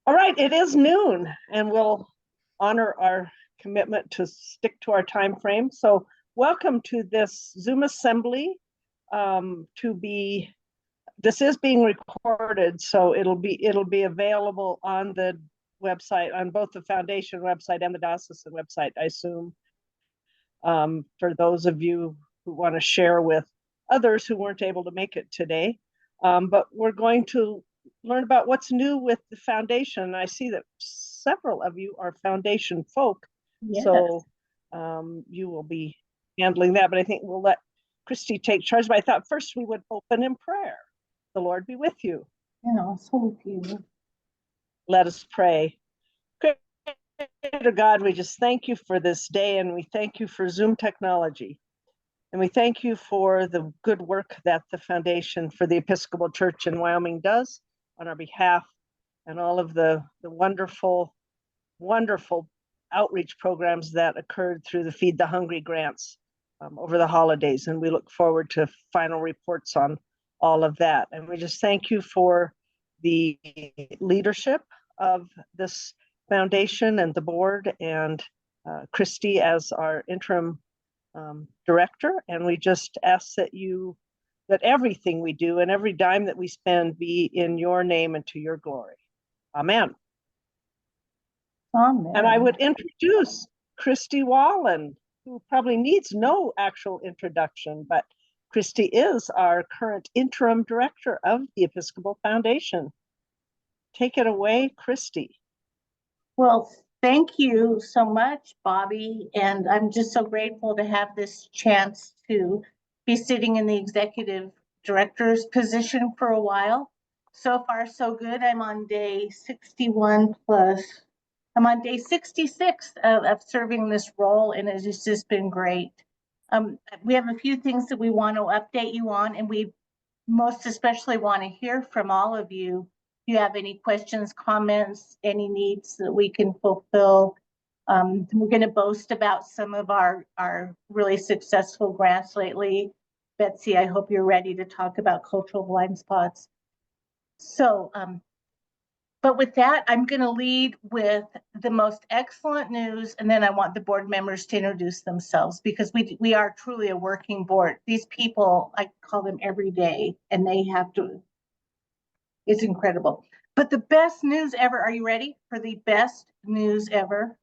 All right, it is noon, and we'll honor our commitment to stick to our time frame. So welcome to this Zoom assembly. This is being recorded, so it'll be available on the website, on both the foundation website and the diocesan website, I assume, for those of you who want to share with others who weren't able to make it today. But we're going to learn about what's new with the foundation. I see that several of you are foundation folk, Yes. so you will be handling that, but I think we'll let Christy take charge. But I thought first we would open in prayer. The Lord be with you. Yeah, so with you. Let us pray. Creator God, we just thank you for this day, and we thank you for Zoom technology. And we thank you for the good work that the Foundation for the Episcopal Church in Wyoming does on our behalf, and all of the wonderful, wonderful outreach programs that occurred through the Feed the Hungry grants over the holidays. And we look forward to final reports on all of that. And we just thank you for the leadership of this foundation and the board, and Christy as our interim director. And we just ask that everything we do and every dime that we spend be in your name and to your glory. Amen. Amen. And I would introduce Christy Wallen, who probably needs no actual introduction, but Christy is our current interim director of the Episcopal Foundation. Take it away, Christy. Well, thank you so much, Bobby. And I'm just so grateful to have this chance to be sitting in the executive director's position for a while. So far, so good. I'm on day 61 plus. I'm on day 66 of serving this role, and it's just been great. We have a few things that we want to update you on, and we most especially want to hear from all of you. If you have any questions, comments, any needs that we can fulfill. We're going to boast about some of our really successful grants lately. Betsy, I hope you're ready to talk about cultural blind spots. So, but with that, I'm going to lead with the most excellent news, and then I want the board members to introduce themselves, because we are truly a working board. These people, I call them every day, and they have to, it's incredible. But the best news ever, are you ready for the best news ever?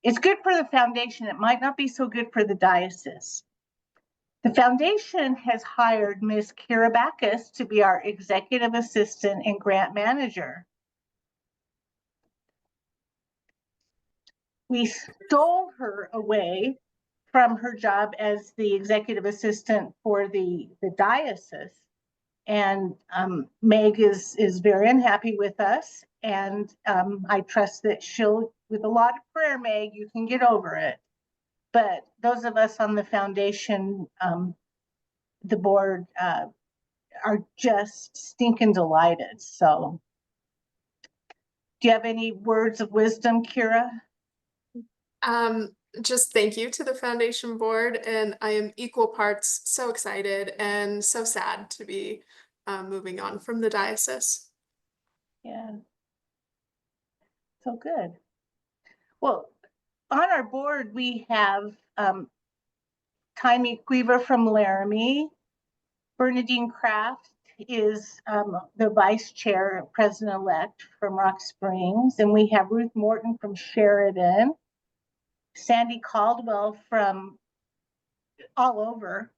It's good for the foundation. It might not be so good for the diocese. The foundation has hired Ms. Kira Backus to be our executive assistant and grant manager. We stole her away from her job as the executive assistant for the diocese. And Meg is very unhappy with us. And I trust that she'll, with a lot of prayer, Meg, you can get over it. But those of us on the foundation, the board, are just stinking delighted. So do you have any words of wisdom, Kira? Just thank you to the foundation board, and I am equal parts so excited and so sad to be moving on from the diocese. Yeah. So good. Well, on our board, we have Taimi Cuiver from Laramie. Bernadine Kraft is the vice chair, president-elect from Rock Springs. And we have Ruth Morton from Sheridan. Sandy Caldwell from all over.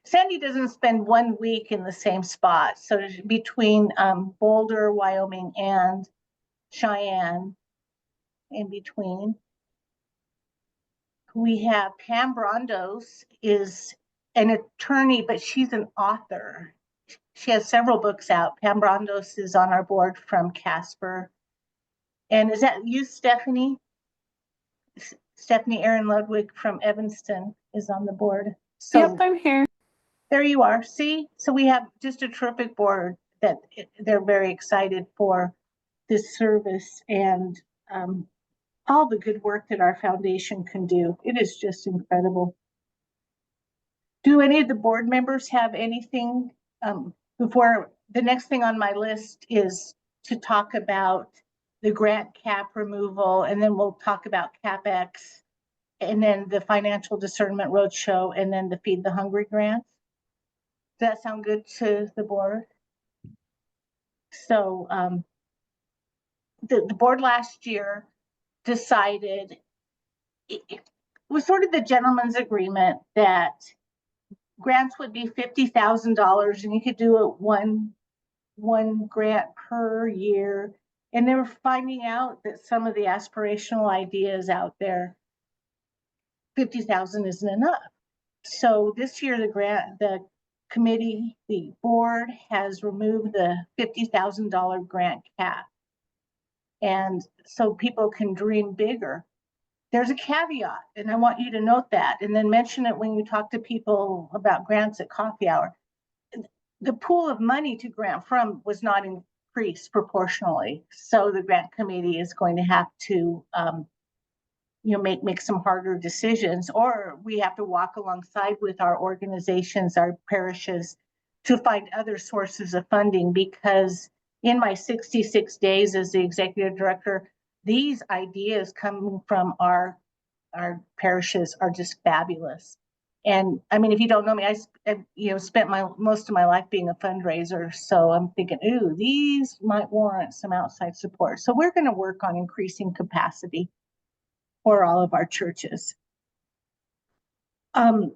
Sandy doesn't spend 1 week in the same spot. So between Boulder, Wyoming, and Cheyenne, in between. We have Pam Brondos, is an attorney, but she's an author. She has several books out. Pam Brondos is on our board from Casper. And is that you, Stephanie? Stephanie Aaron Ludwig from Evanston is on the board. So yep, I'm here. There you are. See, so we have just a terrific board that they're very excited for this service and all the good work that our foundation can do. It is just incredible. Do any of the board members have anything before? The next thing on my list is to talk about the grant cap removal, and then we'll talk about CapEx, and then the financial discernment roadshow, and then the Feed the Hungry grants. Does that sound good to the board? So the board last year decided, it was sort of the gentleman's agreement that grants would be $50,000 and you could do it one grant per year. And they were finding out that some of the aspirational ideas out there, 50,000 isn't enough. So this year, the committee, the board has removed the $50,000 grant cap. And so people can dream bigger. There's a caveat, and I want you to note that, and then mention it when you talk to people about grants at coffee hour. The pool of money to grant from was not increased proportionally. So the grant committee is going to have to make some harder decisions, or we have to walk alongside with our organizations, our parishes, to find other sources of funding. Because in my 66 days as the executive director, these ideas coming from our parishes are just fabulous. And I mean, if you don't know me, I spent most of my life being a fundraiser. So I'm thinking, ooh, these might warrant some outside support. So we're going to work on increasing capacity for all of our churches. So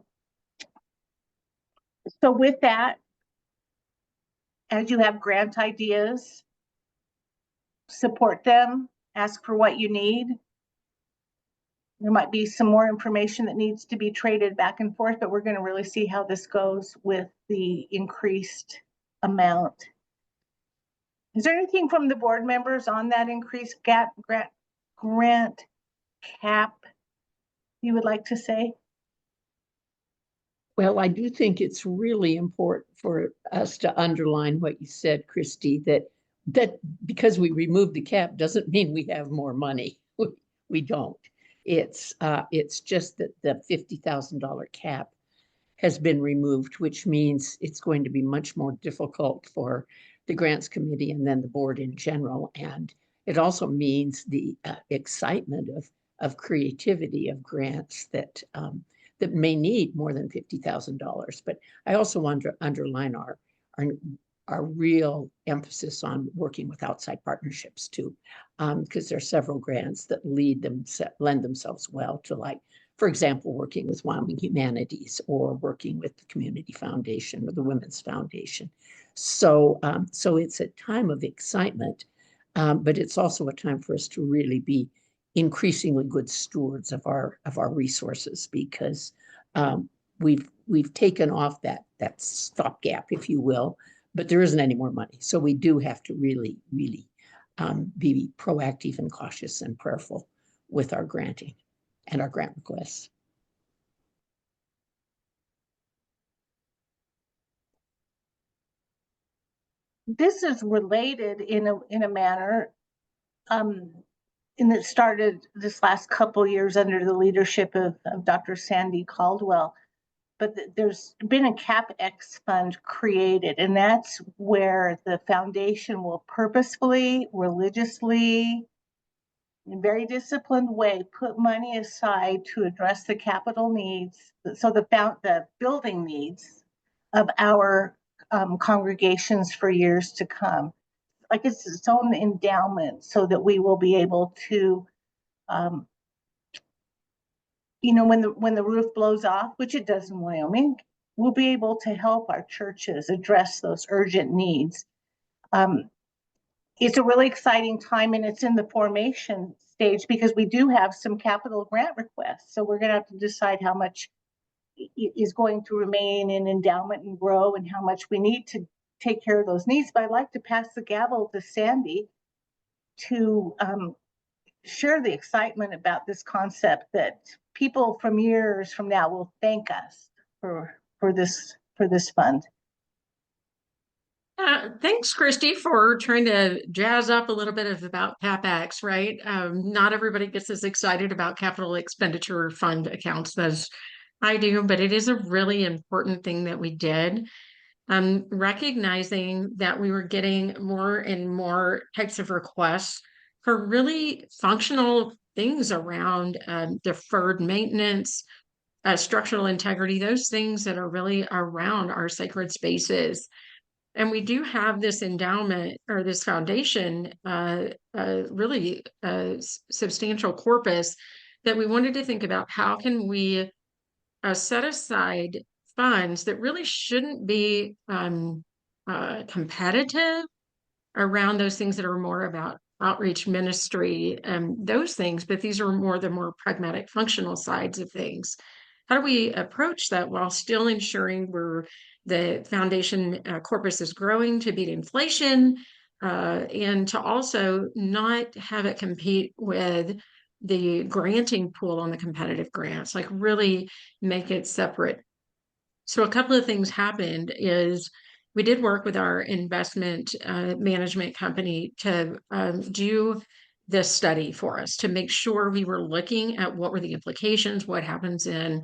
with that, as you have grant ideas, support them, ask for what you need. There might be some more information that needs to be traded back and forth, but we're going to really see how this goes with the increased amount. Is there anything from the board members on that increased grant cap you would like to say? Well, I do think it's really important for us to underline what you said, Christy, that because we removed the cap doesn't mean we have more money. We don't. It's just that the $50,000 cap has been removed, which means it's going to be much more difficult for the grants committee and then the board in general. And it also means the excitement of creativity of grants that may need more than $50,000. But I also want to underline our real emphasis on working with outside partnerships too, because there are several grants that lend themselves well to, like, for example, working with Wyoming Humanities or working with the Community Foundation or the Women's Foundation. So it's a time of excitement, but it's also a time for us to really be increasingly good stewards of our resources, because we've taken off that stopgap, if you will, but there isn't any more money. So we do have to really be proactive and cautious and prayerful with our granting and our grant requests. This is related in a manner, and it started this last couple years under the leadership of Dr. Sandy Caldwell. But there's been a CapEx fund created, and that's where the foundation will purposefully, religiously, in a very disciplined way, put money aside to address the capital needs, so the building needs of our congregations for years to come. Like it's its own endowment, so that we will be able to when the roof blows off, which it does in Wyoming, we'll be able to help our churches address those urgent needs. It's a really exciting time, and it's in the formation stage because we do have some capital grant requests. So we're going to have to decide how much is going to remain in endowment and grow, and how much we need to take care of those needs. But I'd like to pass the gavel to Sandy to share the excitement about this concept that people from years from now will thank us for this fund. Thanks, Christy, for trying to jazz up a little bit about CapEx, right? Not everybody gets as excited about capital expenditure fund accounts as I do, but it is a really important thing that we did. recognizing that we were getting more and more types of requests for really functional things around deferred maintenance, structural integrity, those things that are really around our sacred spaces. And we do have this endowment or this foundation, really substantial corpus that we wanted to think about how can we set aside funds that really shouldn't be competitive around those things that are more about outreach ministry and those things, but these are more the more pragmatic functional sides of things. How do we approach that while still ensuring the foundation corpus is growing to beat inflation and to also not have it compete with the granting pool on the competitive grants, like really make it separate. So a couple of things happened is we did work with our investment management company to do this study for us to make sure we were looking at what were the implications, what happens in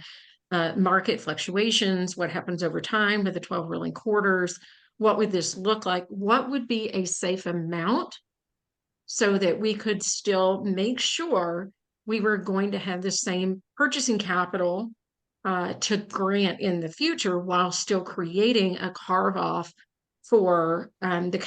market fluctuations, what happens over time with the 12 rolling quarters, what would this look like, what would be a safe amount so that we could still make sure we were going to have the same purchasing capital to grant in the future while still creating a carve off for the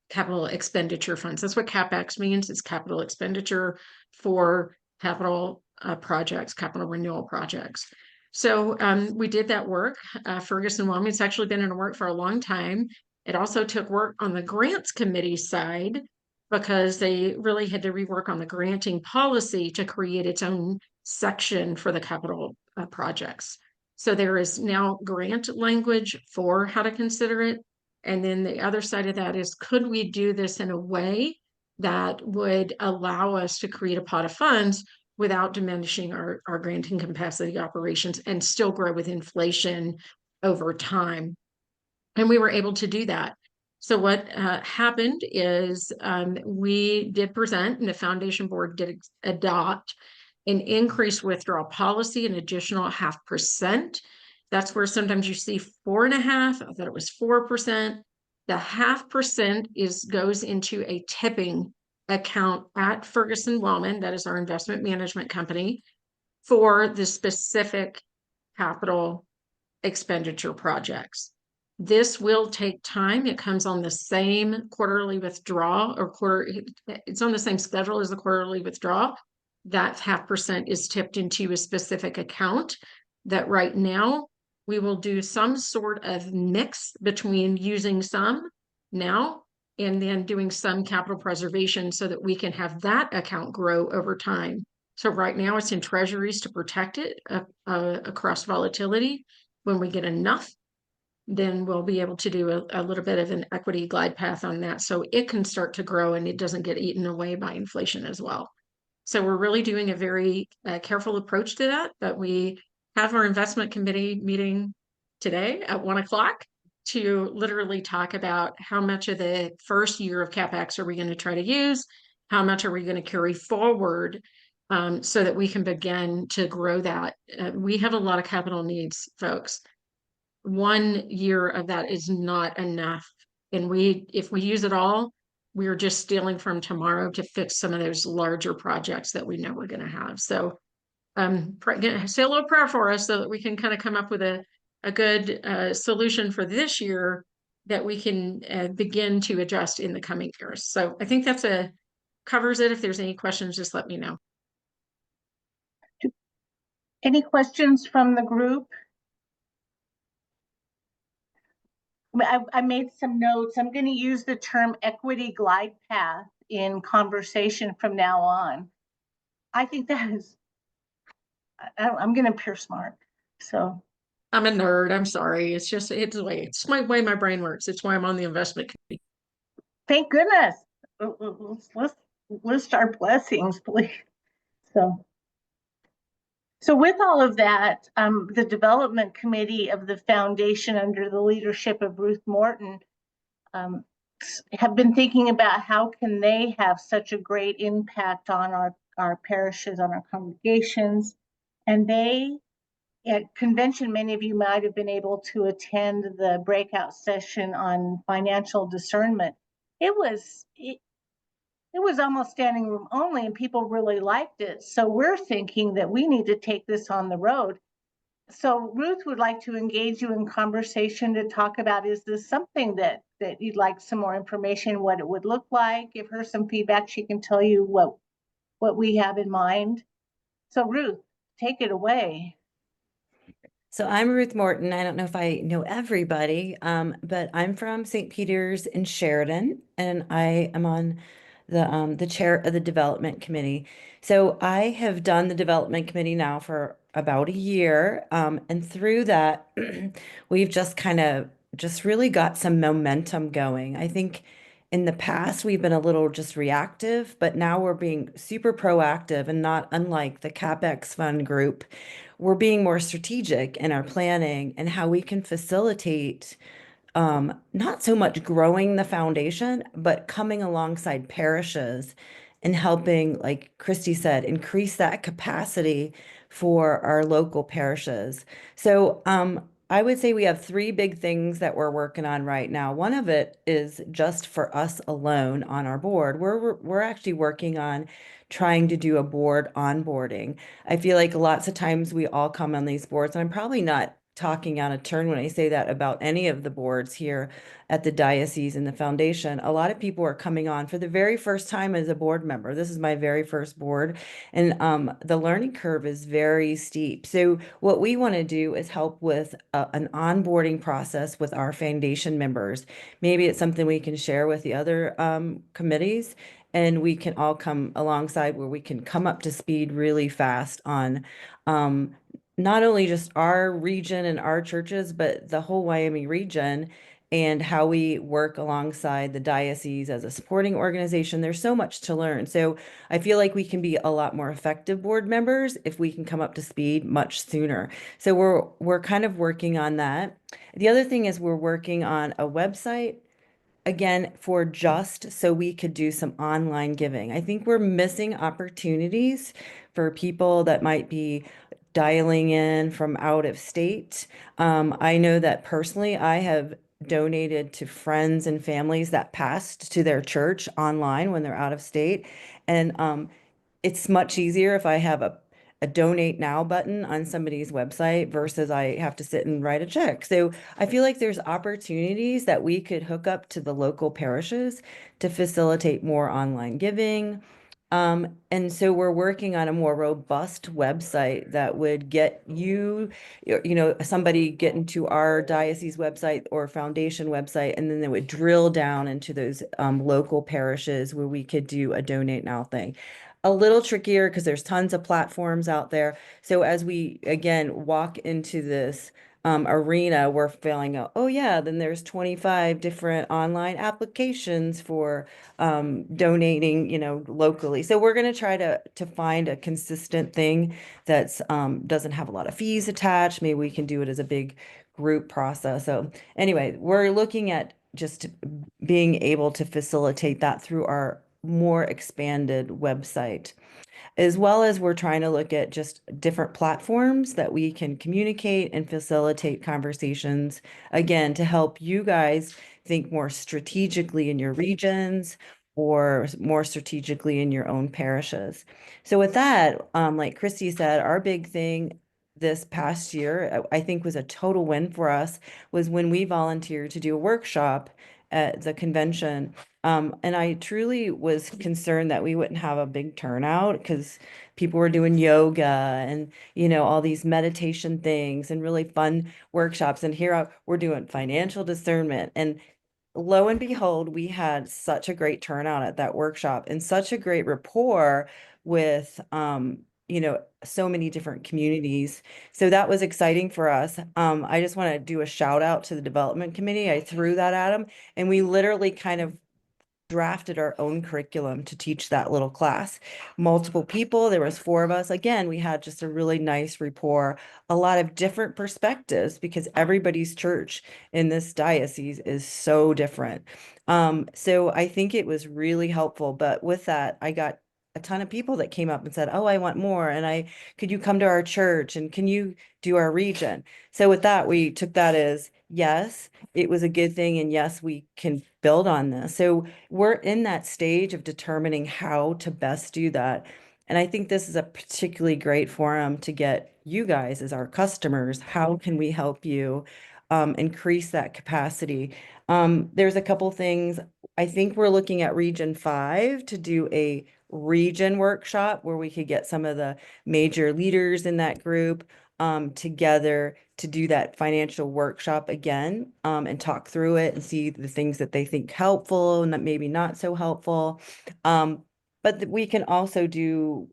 capital expenditure funds. That's what CapEx means. It's capital expenditure for capital projects, capital renewal projects. So we did that work. Ferguson Wyoming, it's actually been in work for a long time. It also took work on the grants committee side because they really had to rework on the granting policy to create its own section for the capital projects. So there is now grant language for how to consider it. And then the other side of that is, could we do this in a way that would allow us to create a pot of funds without diminishing our granting capacity operations and still grow with inflation over time? And we were able to do that. So what happened is we did present, and the foundation board did adopt an increased withdrawal policy, an additional 0.5%. That's where sometimes you see 4.5%. I thought it was 4%. The 0.5% goes into a tipping account at Ferguson Wyoming, that is our investment management company, for the specific capital expenditure projects. This will take time. It comes on the same quarterly withdrawal it's on the same schedule as the quarterly withdrawal. That 0.5% is tipped into a specific account that right now we will do some sort of mix between using some now and then doing some capital preservation so that we can have that account grow over time. So right now it's in treasuries to protect it across volatility. When we get enough, then we'll be able to do a little bit of an equity glide path on that so it can start to grow and it doesn't get eaten away by inflation as well. So we're really doing a very careful approach to that, but we have our investment committee meeting today at 1 o'clock to literally talk about how much of the first year of CapEx are we going to try to use, how much are we going to carry forward so that we can begin to grow that. We have a lot of capital needs, folks. 1 year of that is not enough. And if we use it all, we're just stealing from tomorrow to fix some of those larger projects that we know we're going to have. So say a little prayer for us so that we can kind of come up with a good solution for this year that we can begin to adjust in the coming years. So I think that's covers it. If there's any questions, just let me know. Any questions from the group? I made some notes. I'm going to use the term equity glide path in conversation from now on. I think that is, I'm going to appear smart. So I'm a nerd. I'm sorry. It's my way my brain works. It's why I'm on the investment committee. Thank goodness. Let's list our blessings, please. So with all of that, the development committee of the foundation under the leadership of Ruth Morton have been thinking about how can they have such a great impact on our parishes, on our congregations. And they at convention, many of you might have been able to attend the breakout session on financial discernment. It was almost standing room only, and people really liked it. So we're thinking that we need to take this on the road. So Ruth would like to engage you in conversation to talk about, is this something that you'd like some more information, what it would look like, give her some feedback. She can tell you what we have in mind. So Ruth, take it away. So I'm Ruth Morton. I don't know if I know everybody, but I'm from St. Peter's in Sheridan, and I am on the chair of the development committee. So I have done the development committee now for about a year, and through that, we've just really got some momentum going. I think in the past we've been a little just reactive, but now we're being super proactive, and not unlike the CapEx fund group, we're being more strategic in our planning and how we can facilitate not so much growing the foundation, but coming alongside parishes and helping, like Christy said, increase that capacity for our local parishes. So I would say we have three big things that we're working on right now. One of it is just for us alone on our board. We're actually working on trying to do a board onboarding. I feel like lots of times we all come on these boards, and I'm probably not talking out of turn when I say that about any of the boards here at the diocese and the foundation. A lot of people are coming on for the very first time as a board member. This is my very first board, and the learning curve is very steep. So what we want to do is help with an onboarding process with our foundation members. Maybe it's something we can share with the other committees, and we can all come alongside where we can come up to speed really fast on not only just our region and our churches, but the whole Wyoming region, and how we work alongside the diocese as a supporting organization. There's so much to learn. So I feel like we can be a lot more effective board members if we can come up to speed much sooner. So we're kind of working on that. The other thing is we're working on a website, again, for just so we could do some online giving. I think we're missing opportunities for people that might be dialing in from out of state. I know that personally, I have donated to friends and families that passed to their church online when they're out of state. And it's much easier if I have a donate now button on somebody's website versus I have to sit and write a check. So I feel like there's opportunities that we could hook up to the local parishes to facilitate more online giving. And so we're working on a more robust website that would get somebody get into our diocese website or foundation website, and then they would drill down into those local parishes where we could do a donate now thing. A little trickier because there's tons of platforms out there. So as we, again, walk into this arena, we're feeling, oh yeah, then there's 25 different online applications for donating, locally. So we're going to try to find a consistent thing that's doesn't have a lot of fees attached. Maybe we can do it as a big group process. So anyway, we're looking at just being able to facilitate that through our more expanded website, as well as we're trying to look at just different platforms that we can communicate and facilitate conversations, again, to help you guys think more strategically in your regions or more strategically in your own parishes. So with that, like Christy said, our big thing this past year, I think was a total win for us, was when we volunteered to do a workshop at the convention. And I truly was concerned that we wouldn't have a big turnout because people were doing yoga and, all these meditation things and really fun workshops. And here we're doing financial discernment. And lo and behold, we had such a great turnout at that workshop and such a great rapport with, so many different communities. So that was exciting for us. I just want to do a shout out to the development committee. I threw that at them, and we literally kind of drafted our own curriculum to teach that little class. Multiple people, there was 4 of us. Again, we had just a really nice rapport, a lot of different perspectives because everybody's church in this diocese is so different. So I think it was really helpful. But with that, I got a ton of people that came up and said, oh, I want more. And could you come to our church and can you do our region? So with that, we took that as, yes, it was a good thing. And yes, we can build on this. So we're in that stage of determining how to best do that. And I think this is a particularly great forum to get you guys as our customers. How can we help you increase that capacity? There's a couple things. I think we're looking at Region 5 to do a region workshop where we could get some of the major leaders in that group together to do that financial workshop again and talk through it and see the things that they think helpful and that maybe not so helpful. But we can also do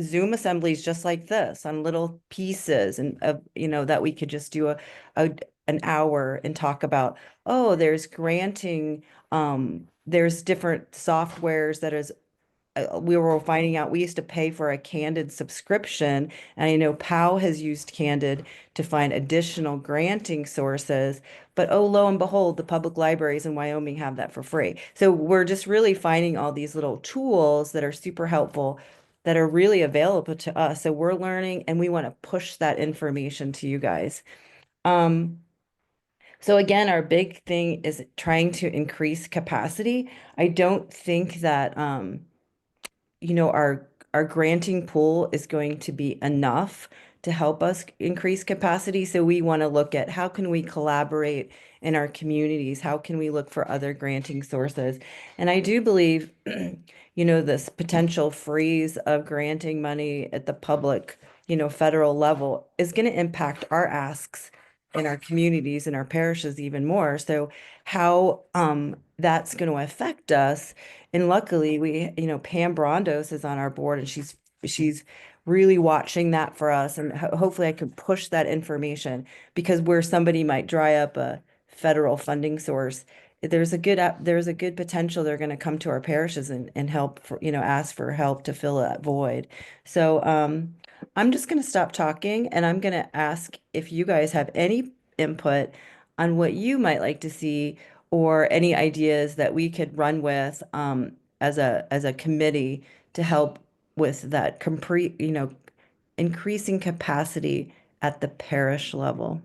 Zoom assemblies just like this on little pieces and that we could just do an hour and talk about, oh, there's granting, there's different softwares that is we were finding out we used to pay for a Candid subscription, and I know POW has used Candid to find additional granting sources, but oh, lo and behold, the public libraries in Wyoming have that for free. So we're just really finding all these little tools that are super helpful that are really available to us. So we're learning and we want to push that information to you guys. So again, our big thing is trying to increase capacity. I don't think that our granting pool is going to be enough to help us increase capacity. So we want to look at how can we collaborate in our communities? How can we look for other granting sources? And I do believe, this potential freeze of granting money at the public, federal level is going to impact our asks in our communities and our parishes even more. So how that's going to affect us. And luckily we, Pam Brondos is on our board and she's really watching that for us. And hopefully I can push that information, because where somebody might dry up a federal funding source, there's a good potential they're going to come to our parishes and help for, ask for help to fill that void. So I'm just going to stop talking and I'm going to ask if you guys have any input on what you might like to see or any ideas that we could run with as a committee to help with that increasing capacity at the parish level.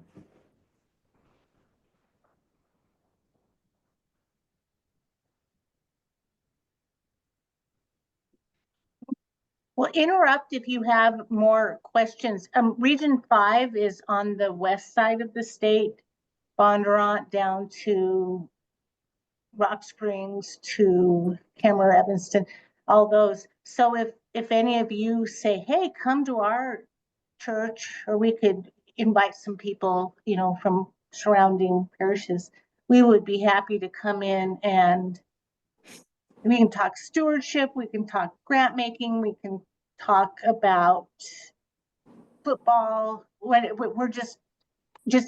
Well, interrupt if you have more questions. Region 5 is on the west side of the state, Bondurant down to Rock Springs to Cameron, Evanston, all those. So if any of you say, hey, come to our church, or we could invite some people, from surrounding parishes, we would be happy to come in and we can talk stewardship, we can talk grant making, we can talk about football. We're just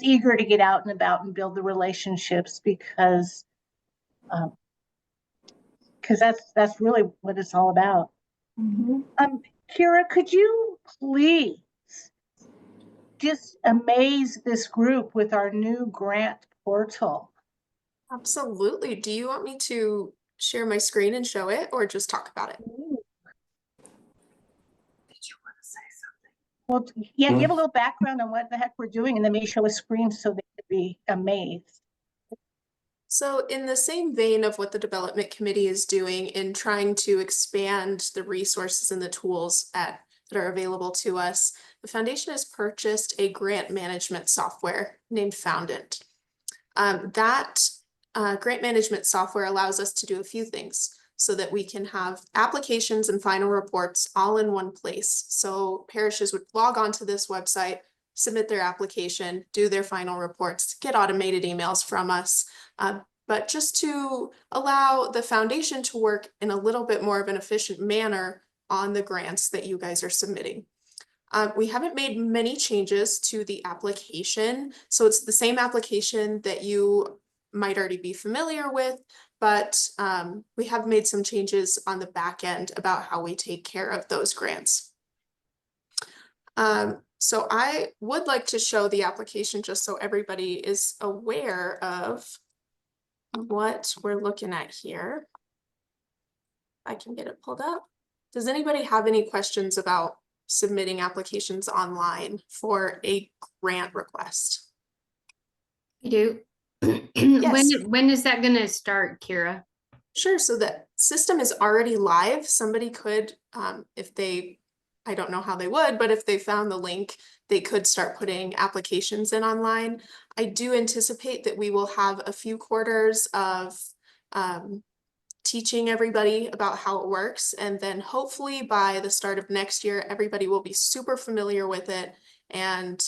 eager to get out and about and build the relationships, because that's really what it's all about. Kira, could you please just amaze this group with our new grant portal? Absolutely. Do you want me to share my screen and show it, or just talk about it? Well, yeah, give a little background on what the heck we're doing, and then maybe show a screen so they could be amazed. So in the same vein of what the development committee is doing in trying to expand the resources and the tools that are available to us, the foundation has purchased a grant management software named Foundant. That grant management software allows us to do a few things so that we can have applications and final reports all in one place. So parishes would log onto this website, submit their application, do their final reports, get automated emails from us, but just to allow the foundation to work in a little bit more of an efficient manner on the grants that you guys are submitting. We haven't made many changes to the application, so it's the same application that you might already be familiar with, but we have made some changes on the back end about how we take care of those grants. So I would like to show the application just so everybody is aware of what we're looking at here. I can get it pulled up. Does anybody have any questions about submitting applications online for a grant request? I do. Yes. When is that gonna start, Kira? Sure. So the system is already live. Somebody could, if they, I don't know how they would, but if they found the link, they could start putting applications in online. I do anticipate that we will have a few quarters of teaching everybody about how it works. And then hopefully by the start of next year, everybody will be super familiar with it and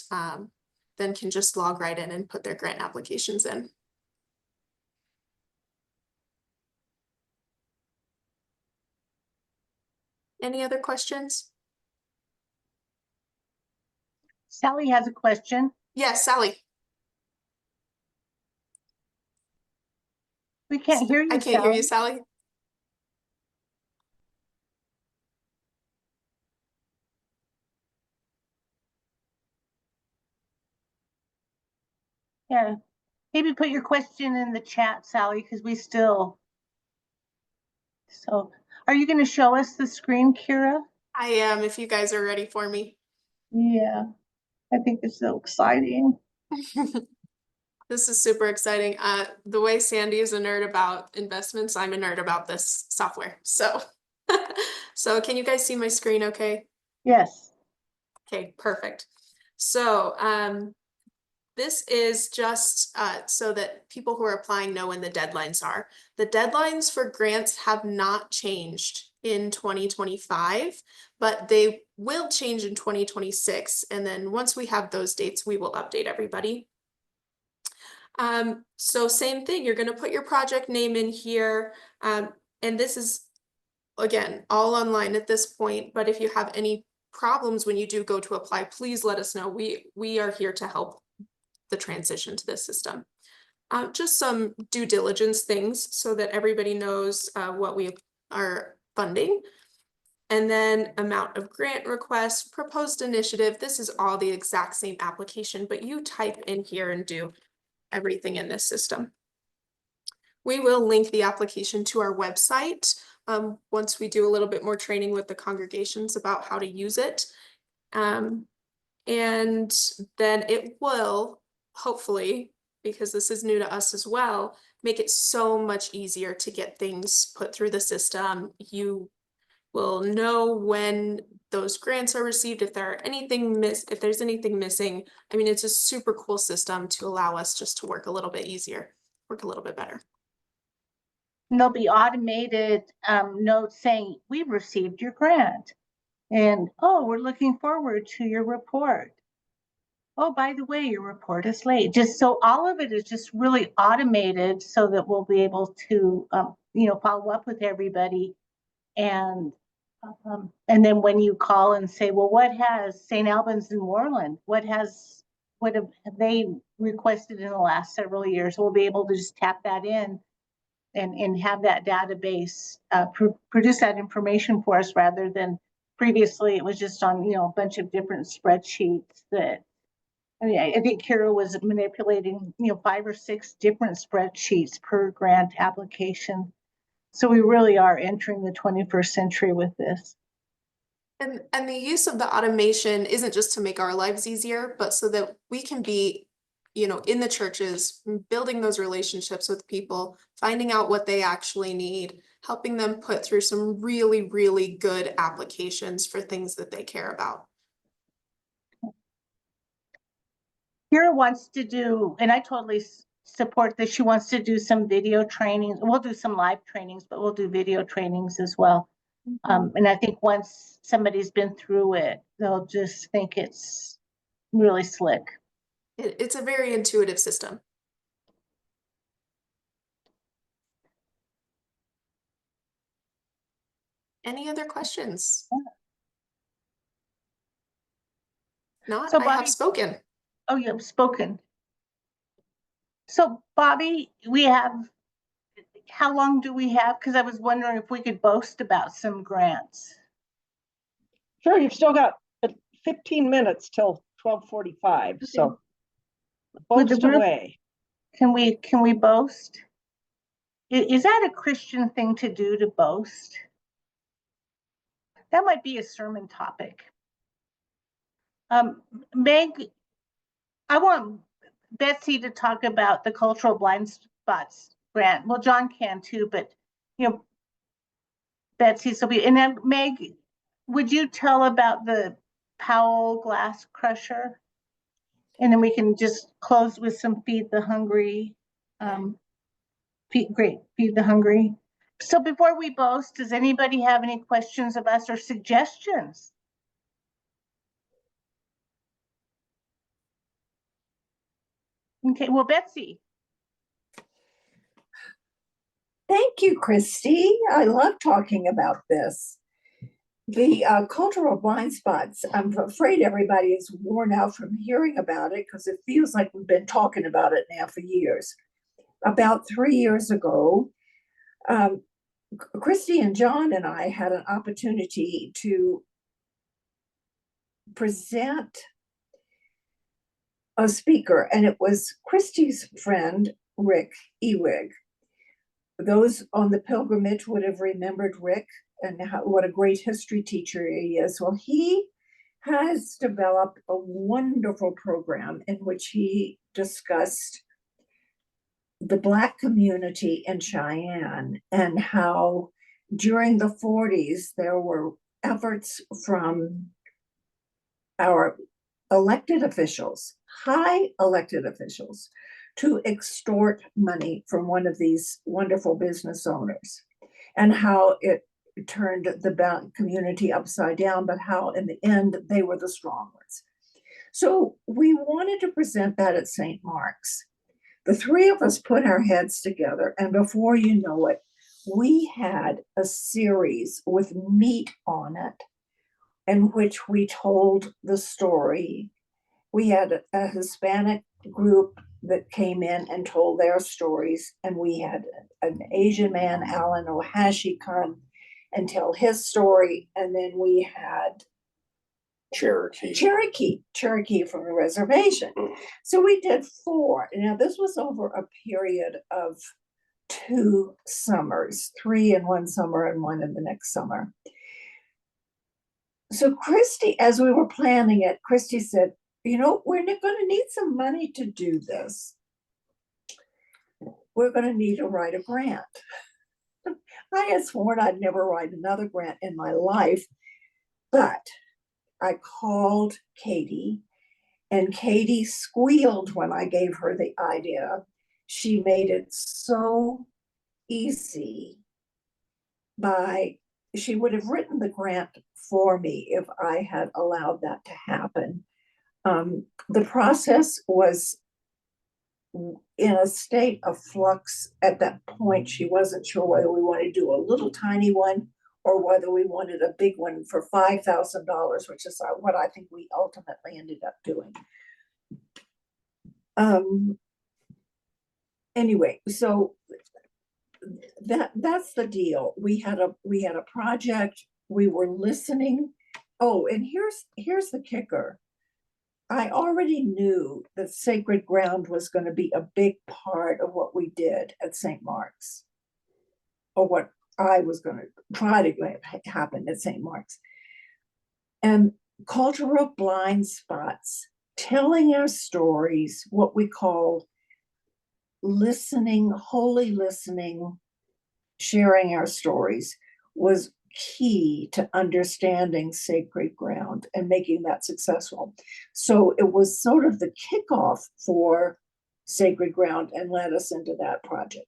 then can just log right in and put their grant applications in. Any other questions? Sally has a question. Yes, Sally. We can't hear you, I can't hear you, Sally. Sally. Yeah, maybe put your question in the chat, Sally, because we still. So, are you going to show us the screen, Kira? I am, if you guys are ready for me. Yeah, I think it's so exciting. This is super exciting. The way Sandy is a nerd about investments, I'm a nerd about this software. So, so can you guys see my screen okay? Yes. Okay, perfect. So, this is just so that people who are applying know when the deadlines are. The deadlines for grants have not changed in 2025, but they will change in 2026. And then once we have those dates, we will update everybody. So same thing, you're going to put your project name in here. And this is, again, all online at this point, but if you have any problems when you do go to apply, please let us know. We are here to help the transition to this system. Just some due diligence things so that everybody knows what we are funding. And then amount of grant request, proposed initiative. This is all the exact same application, but you type in here and do everything in this system. We will link the application to our website once we do a little bit more training with the congregations about how to use it. And then it will, hopefully, because this is new to us as well, make it so much easier to get things put through the system. You will know when those grants are received, if there's anything missing. I mean, it's a super cool system to allow us just to work a little bit easier, work a little bit better. And there'll be automated notes saying, we've received your grant. And, oh, we're looking forward to your report. Oh, by the way, your report is late. Just so all of it is just really automated so that we'll be able to, follow up with everybody. And then when you call and say, well, what has St. Albans and Moreland, what have they requested in the last several years? We'll be able to just tap that in and have that database produce that information for us, rather than previously it was just on, a bunch of different spreadsheets that, I think Kira was manipulating, 5 or 6 different spreadsheets per grant application. So we really are entering the 21st century with this. And the use of the automation isn't just to make our lives easier, but so that we can be, in the churches, building those relationships with people, finding out what they actually need, helping them put through some really, really good applications for things that they care about. Kira wants to do, and I totally support this, she wants to do some video trainings. We'll do some live trainings, but we'll do video trainings as well. And I think once somebody's been through it, they'll just think it's really slick. It's a very intuitive system. Any other questions? Not, So I have Bobby, spoken. Oh, you have spoken. So Bobby, how long do we have? Because I was wondering if we could boast about some grants. Sure, you've still got 15 minutes till 12:45, so With the boast group, away. Can we boast? Is that a Christian thing to do, to boast? That might be a sermon topic. Meg, I want Betsy to talk about the Cultural Blind Spots grant. Well, John can too, but Betsy, and then Meg, would you tell about the Powell Glass Crusher? And then we can just close with some Feed the Hungry. Feed the Hungry. So before we boast, does anybody have any questions of us or suggestions? Okay, well, Betsy. Thank you, Christy. I love talking about this. The cultural blind spots, I'm afraid everybody is worn out from hearing about it because it feels like we've been talking about it now for years. About 3 years ago, Christy and John and I had an opportunity to present a speaker, and it was Christy's friend, Rick Ewig. Those on the pilgrimage would have remembered Rick and what a great history teacher he is. Well, he has developed a wonderful program in which he discussed the Black community in Cheyenne and how during the 40s there were efforts from our elected officials, high elected officials, to extort money from one of these wonderful business owners, and how it turned the community upside down, but how in the end they were the strong ones. So we wanted to present that at St. Mark's. The three of us put our heads together, and before you know it, we had a series with meat on it in which we told the story. We had a Hispanic group that came in and told their stories, and we had an Asian man, Alan Ohashi, come and tell his story, and then we had Cherokee from the reservation. So we did 4. Now this was over a period of 2 summers, 3 in one summer and 1 in the next summer. So Christy, as we were planning it, Christy said, we're going to need some money to do this. We're going to need to write a grant. I had sworn I'd never write another grant in my life, but I called Katie, and Katie squealed when I gave her the idea. She made it so easy she would have written the grant for me if I had allowed that to happen. The process was in a state of flux at that point. She wasn't sure whether we wanted to do a little tiny one or whether we wanted a big one for $5,000, which is what I think we ultimately ended up doing. Anyway, so that's the deal. We had a project. We were listening. Oh, and here's the kicker. I already knew that sacred ground was going to be a big part of what we did at St. Mark's, or what I was going to try to make happen at St. Mark's. And cultural blind spots, telling our stories, what we call listening, holy listening, sharing our stories, was key to understanding sacred ground and making that successful. So it was sort of the kickoff for sacred ground and led us into that project.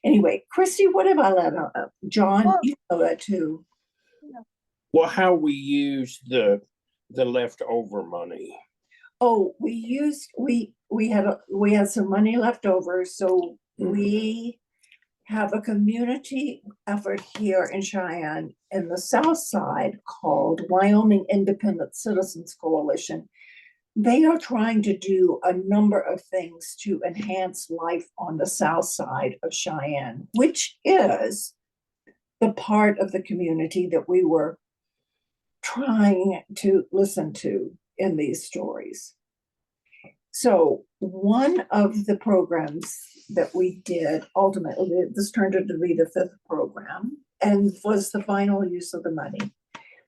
Anyway, Christy, what have I let up? John, you know that too. Well, how we used the leftover money. Oh, we had some money left over, so we have a community effort here in Cheyenne in the South Side called Wyoming Independent Citizens Coalition. They are trying to do a number of things to enhance life on the South Side of Cheyenne, which is the part of the community that we were trying to listen to in these stories. So one of the programs that we did, ultimately, this turned out to be the 5th program and was the final use of the money,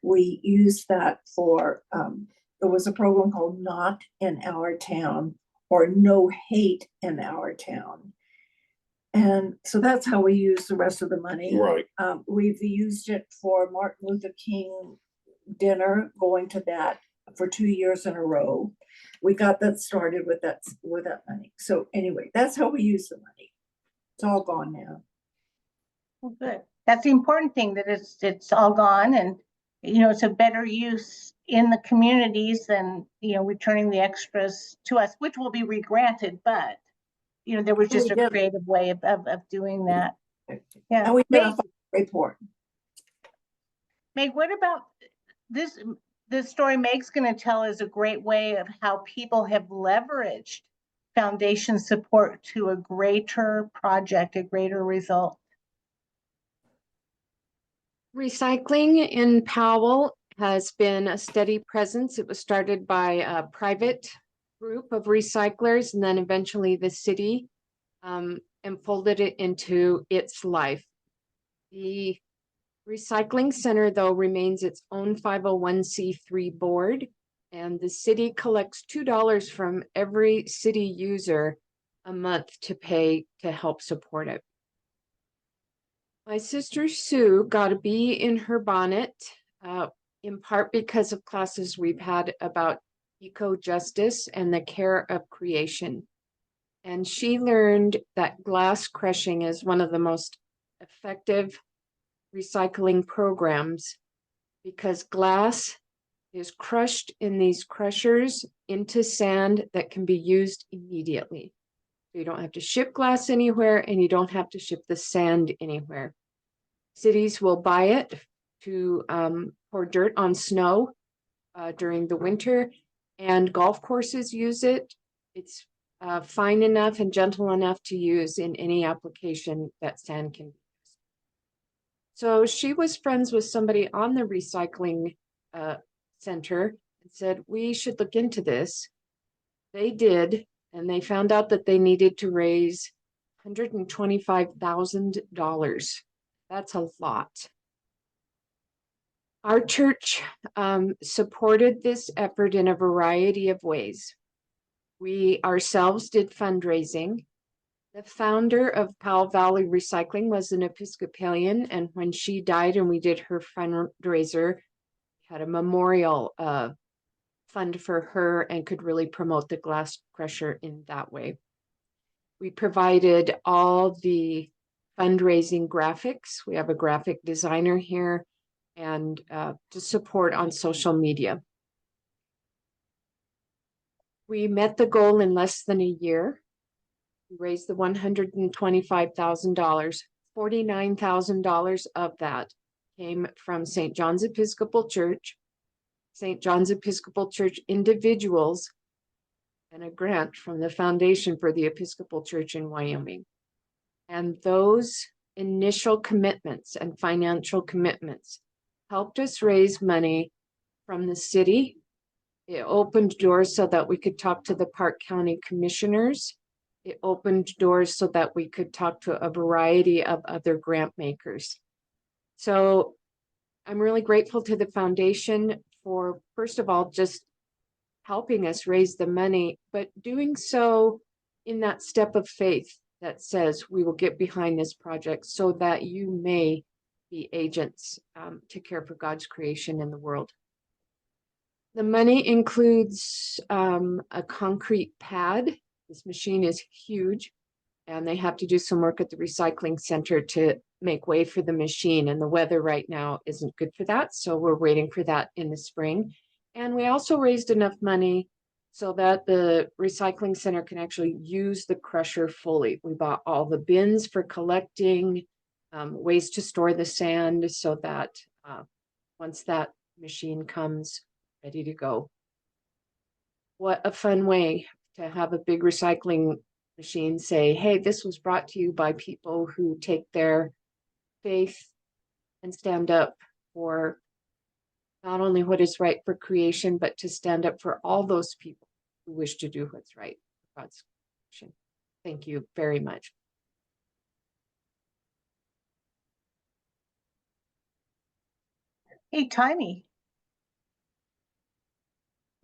we used that for, there was a program called Not in Our Town, or No Hate in Our Town. And so that's how we use the rest of the money. Right. We've used it for Martin Luther King dinner, going to that for 2 years in a row. We got that started with that money. So anyway, that's how we use the money. It's all gone now. Well, good. That's the important thing, that it's all gone, and it's a better use in the communities than returning the extras to us, which will be regranted, but there was just a creative way of doing that. Yeah. And we did Meg, a report. Meg, what about this? This story Meg's going to tell is a great way of how people have leveraged foundation support to a greater project, a greater result. Recycling in Powell has been a steady presence. It was started by a private group of recyclers, and then eventually the city folded it into its life. The recycling center, though, remains its own 501c3 board, and the city collects $2 from every city user a month to pay to help support it. My sister Sue got a bee in her bonnet, in part because of classes we've had about eco-justice and the care of creation. And she learned that glass crushing is one of the most effective recycling programs, because glass is crushed in these crushers into sand that can be used immediately. So you don't have to ship glass anywhere, and you don't have to ship the sand anywhere. Cities will buy it to pour dirt on snow during the winter, and golf courses use it. It's fine enough and gentle enough to use in any application that sand can be used. So she was friends with somebody on the recycling center and said, we should look into this. They did, and they found out that they needed to raise $125,000. That's a lot. Our church supported this effort in a variety of ways. We ourselves did fundraising. The founder of Powell Valley Recycling was an Episcopalian, and when she died and we did her fundraiser, we had a memorial fund for her and could really promote the glass crusher in that way. We provided all the fundraising graphics. We have a graphic designer here, and to support on social media. We met the goal in less than a year. We raised the $125,000. $49,000 of that came from St. John's Episcopal Church, St. John's Episcopal Church individuals, and a grant from the Foundation for the Episcopal Church in Wyoming. And those initial commitments and financial commitments helped us raise money from the city. It opened doors so that we could talk to the Park County commissioners. It opened doors so that we could talk to a variety of other grant makers. So I'm really grateful to the foundation for, first of all, just helping us raise the money, but doing so in that step of faith that says we will get behind this project so that you may be agents to care for God's creation in the world. The money includes a concrete pad. This machine is huge, and they have to do some work at the recycling center to make way for the machine, and the weather right now isn't good for that, so we're waiting for that in the spring. And we also raised enough money so that the recycling center can actually use the crusher fully. We bought all the bins for collecting, ways to store the sand, so that once that machine comes ready to go. What a fun way to have a big recycling machine say, hey, this was brought to you by people who take their faith and stand up for not only what is right for creation, but to stand up for all those people who wish to do what's right for God's creation. Thank you very much. Hey, Tiny,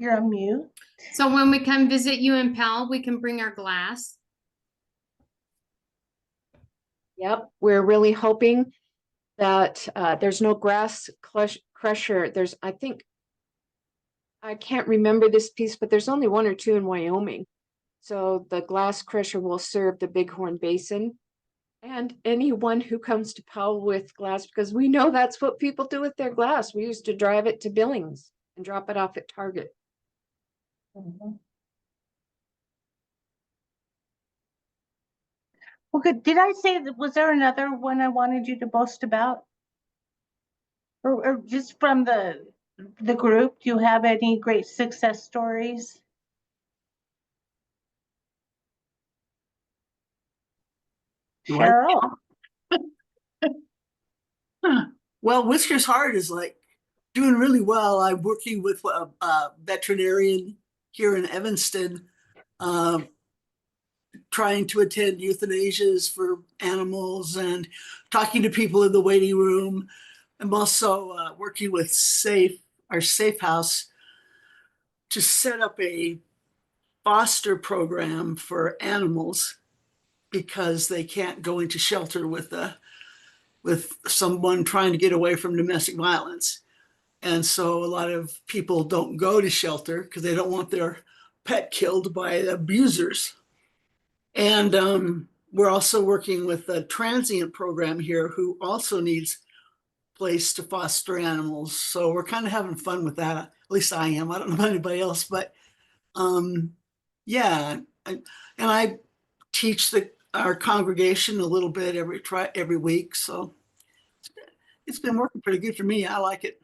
You're on mute. So when we come visit you in Pell, we can bring our glass. Yep, we're really hoping that there's no grass crusher. There's, I think, I can't remember this piece, but there's only 1 or 2 in Wyoming. So the glass crusher will serve the Bighorn Basin and anyone who comes to Powell with glass, because we know that's what people do with their glass. We used to drive it to Billings and drop it off at Target. Mhm. Well, good. Did I say that, was there another one I wanted you to boast about? Or just from the group, do you have any great success stories? Cheryl? Well, Whiskers Heart is like doing really well. I'm working with a veterinarian here in Evanston, trying to attend euthanasias for animals and talking to people in the waiting room. I'm also working with our Safe House to set up a foster program for animals because they can't go into shelter with someone trying to get away from domestic violence. And so a lot of people don't go to shelter because they don't want their pet killed by abusers. And we're also working with a transient program here who also needs a place to foster animals. So we're kind of having fun with that. At least I am. I don't know about anybody else, but yeah. And I teach our congregation a little bit every week. So it's been working pretty good for me. I like it.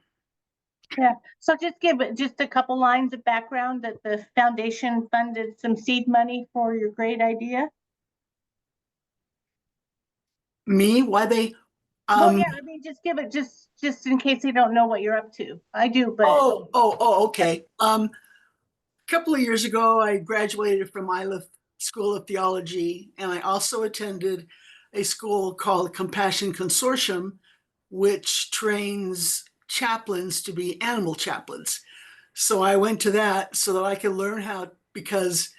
Yeah, so just give it just a couple lines of background that the foundation funded some seed money for your great idea. Me? Why they? Well, yeah, I mean, just give it just in case they don't know what you're up to. I do, but Okay. A couple of years ago, I graduated from Iliff School of Theology, and I also attended a school called Compassion Consortium, which trains chaplains to be animal chaplains. So I went to that so that I could learn how, because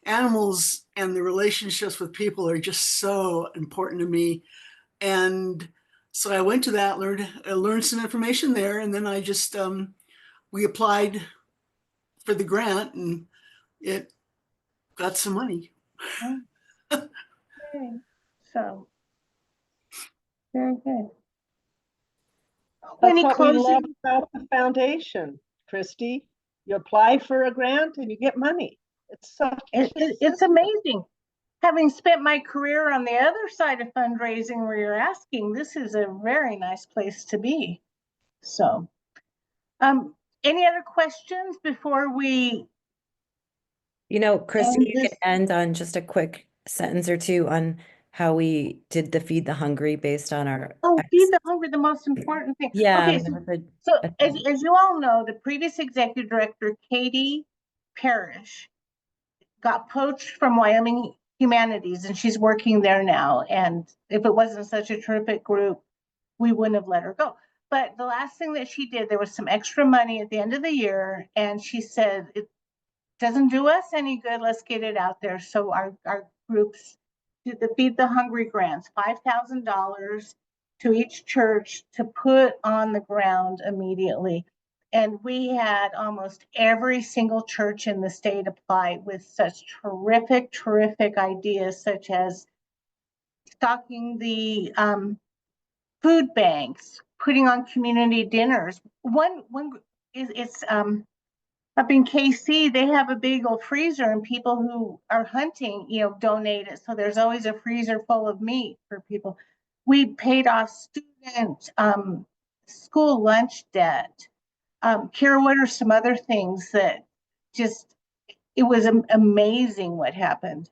animals and the relationships with people are just so important to me. And so I went to that, learned some information there, and then I just we applied for the grant and it got some money. okay. So very good. That's Any what we love closing? about the foundation, Christy. You apply for a grant and you get money. It's It's amazing. Having spent my career on the other side of fundraising where you're asking, this is a very nice place to be. So, any other questions before we? Christy, you can end on just a quick sentence or two on how we did the Feed the Hungry based on our. Feed the hungry, the most important thing. Yeah. Okay, so as you all know, the previous executive director, Katie Parrish, got poached from Wyoming Humanities, and she's working there now. And if it wasn't such a terrific group, we wouldn't have let her go. But the last thing that she did, there was some extra money at the end of the year, and she said, it doesn't do us any good, let's get it out there. So our groups did the Feed the Hungry grants, $5,000 to each church to put on the ground immediately. And we had almost every single church in the state apply with such terrific ideas, such as stocking the food banks, putting on community dinners. One it's up in KC, they have a big old freezer, and people who are hunting, donate it. So there's always a freezer full of meat for people. We paid off student school lunch debt. Kara, what are some other things that it was amazing what happened?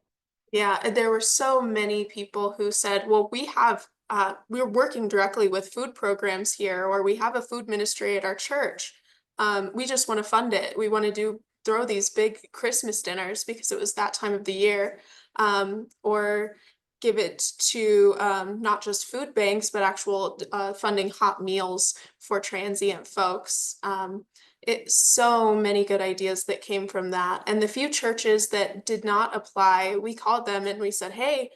Yeah, there were so many people who said, well, we're working directly with food programs here, or we have a food ministry at our church. We just want to fund it. We want to throw these big Christmas dinners because it was that time of the year. Or give it to not just food banks, but actual funding hot meals for transient folks. It's so many good ideas that came from that. And the few churches that did not apply, we called them and we said, hey,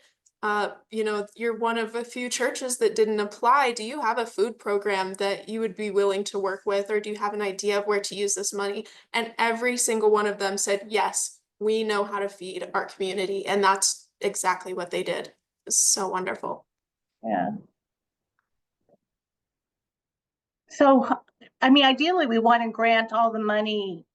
you know, you're one of a few churches that didn't apply. Do you have a food program that you would be willing to work with? Or do you have an idea of where to use this money? And every single one of them said, yes, we know how to feed our community. And that's exactly what they did. It's so wonderful. Yeah. So, I mean, ideally, we want to grant all the money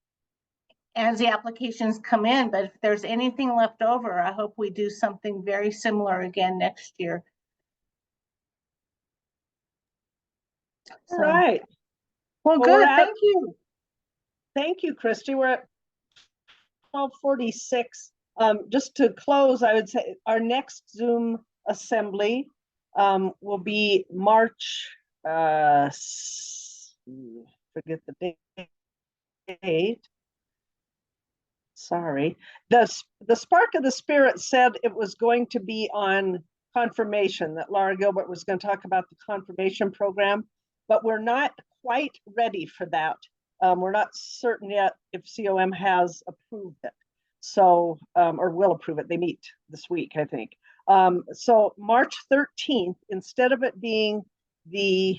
as the applications come in, but if there's anything left over, I hope we do something very similar again next year. All So, right. well, Well, we're good, at- thank you. Thank you, Christy. We're at 12:46. Just to close, I would say our next Zoom assembly will be March, forget the date. Sorry. The Spark of the Spirit said it was going to be on confirmation, that Laura Gilbert was going to talk about the confirmation program, but we're not quite ready for that. We're not certain yet if COM has approved it. So, or will approve it. They meet this week, I think. So March 13th, instead of it being the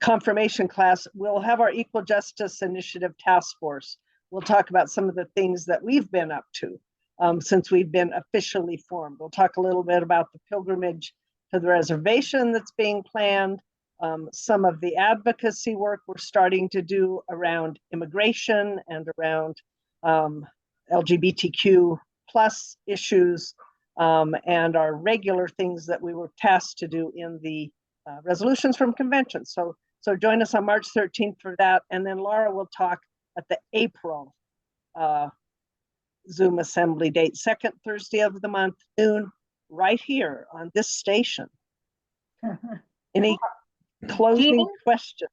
confirmation class, we'll have our Equal Justice Initiative Task Force. We'll talk about some of the things that we've been up to since we've been officially formed. We'll talk a little bit about the pilgrimage to the reservation that's being planned, some of the advocacy work we're starting to do around immigration and around LGBTQ plus issues, and our regular things that we were tasked to do in the resolutions from convention. So join us on March 13th for that. And then Laura will talk at the April Zoom assembly date, second Thursday of the month, noon, right here on this station. Any closing Jeannie? questions?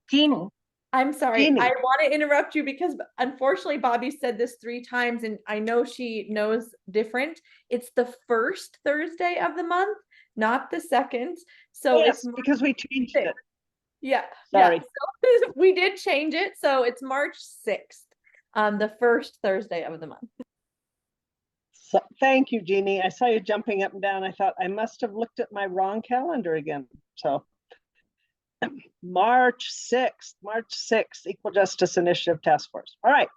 Jeannie, I'm sorry, Jeannie. I want to interrupt you because unfortunately Bobby said this 3 times and I know she knows different. It's the first Thursday of the month, not the second. So Yes, it's because we changed it. Yeah. Sorry. Yeah. So we did change it. So it's March 6th, the first Thursday of the month. So, thank you, Jeannie. I saw you jumping up and down. I thought I must have looked at my wrong calendar again. So March 6th, Equal Justice Initiative Task Force. All right.